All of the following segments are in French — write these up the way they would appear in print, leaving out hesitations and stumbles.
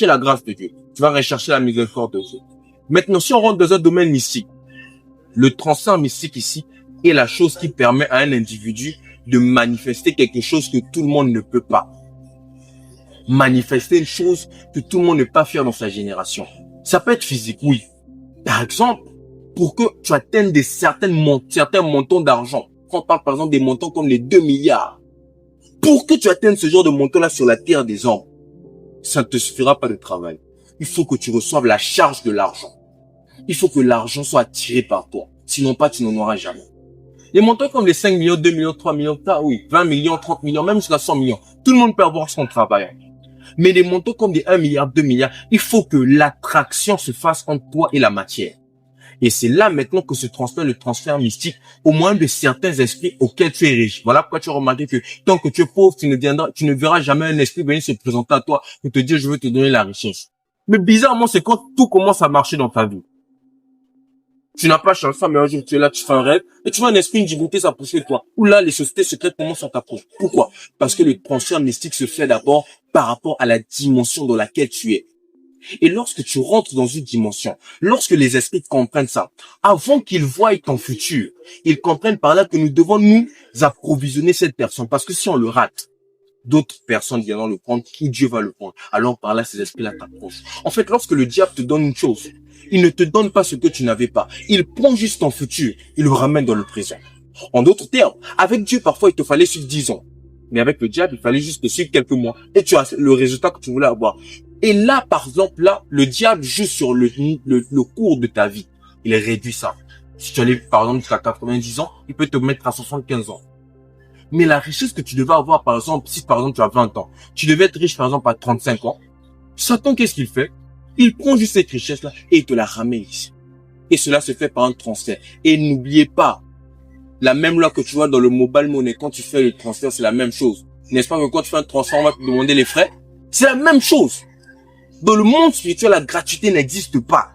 rechercher la grâce de Dieu. Tu vas rechercher la miséricorde de Dieu. Maintenant, si on rentre dans un domaine mystique, le transfert mystique ici est la chose qui permet à un individu de manifester quelque chose que tout le monde ne peut pas. Manifester une chose que tout le monde ne peut pas faire dans sa génération. Ça peut être physique, oui. Par exemple, pour que tu atteignes certains montants d'argent, quand on parle par exemple des montants comme les 2 milliards, pour que tu atteignes ce genre de montant-là sur la terre des hommes, ça ne te suffira pas de travail. Il faut que tu reçoives la charge de l'argent. Il faut que l'argent soit attiré par toi. Sinon pas, tu n'en auras jamais. Les montants comme les 5 millions, 2 millions, 3 millions, oui, 20 millions, 30 millions, même jusqu'à 100 millions. Tout le monde peut avoir son travail. Mais les montants comme des 1 milliard, 2 milliards, il faut que l'attraction se fasse entre toi et la matière. Et c'est là maintenant que se transfère le transfert mystique au moyen de certains esprits auxquels tu es riche. Voilà pourquoi tu as remarqué que tant que tu es pauvre, tu ne verras jamais un esprit venir se présenter à toi et te dire je veux te donner la richesse. Mais bizarrement, c'est quand tout commence à marcher dans ta vie. Tu n'as pas chance, mais un jour tu es là, tu fais un rêve, et tu vois un esprit, une divinité s'approcher de toi. Ou là, les sociétés secrètes commencent à t'approcher. Pourquoi? Parce que le transfert mystique se fait d'abord par rapport à la dimension dans laquelle tu es. Et lorsque tu rentres dans une dimension, lorsque les esprits comprennent ça, avant qu'ils voient ton futur, ils comprennent par là que nous devons nous approvisionner cette personne. Parce que si on le rate, d'autres personnes viendront le prendre, ou Dieu va le prendre. Alors par là, ces esprits-là t'approchent. En fait, lorsque le diable te donne une chose, il ne te donne pas ce que tu n'avais pas. Il prend juste ton futur, il le ramène dans le présent. En d'autres termes, avec Dieu, parfois, il te fallait suivre 10 ans. Mais avec le diable, il fallait juste te suivre quelques mois. Et tu as le résultat que tu voulais avoir. Et là, par exemple, là, le diable joue sur le cours de ta vie. Il réduit ça. Si tu allais, par exemple, jusqu'à 90 ans, il peut te mettre à 75 ans. Mais la richesse que tu devais avoir, par exemple, si par exemple tu as 20 ans, tu devais être riche, par exemple, à 35 ans, Satan, qu'est-ce qu'il fait? Il prend juste cette richesse-là et il te la ramène ici. Et cela se fait par un transfert. Et n'oubliez pas, la même loi que tu vois dans le mobile money, quand tu fais le transfert, c'est la même chose. N'est-ce pas que quand tu fais un transfert, on va te demander les frais? C'est la même chose. Dans le monde spirituel, la gratuité n'existe pas.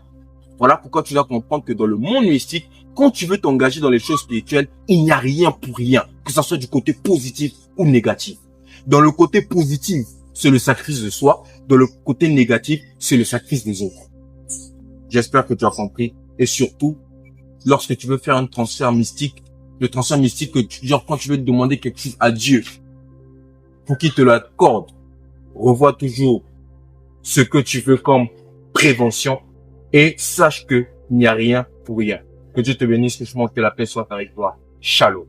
Voilà pourquoi tu dois comprendre que dans le monde mystique, quand tu veux t'engager dans les choses spirituelles, il n'y a rien pour rien, que ce soit du côté positif ou négatif. Dans le côté positif, c'est le sacrifice de soi. Dans le côté négatif, c'est le sacrifice des autres. J'espère que tu as compris. Et surtout, lorsque tu veux faire un transfert mystique, le transfert mystique que genre quand tu veux demander quelque chose à Dieu, pour qu'il te l'accorde, revois toujours ce que tu veux comme prévention et sache que il n'y a rien pour rien. Que Dieu te bénisse, que la paix soit avec toi. Shalom.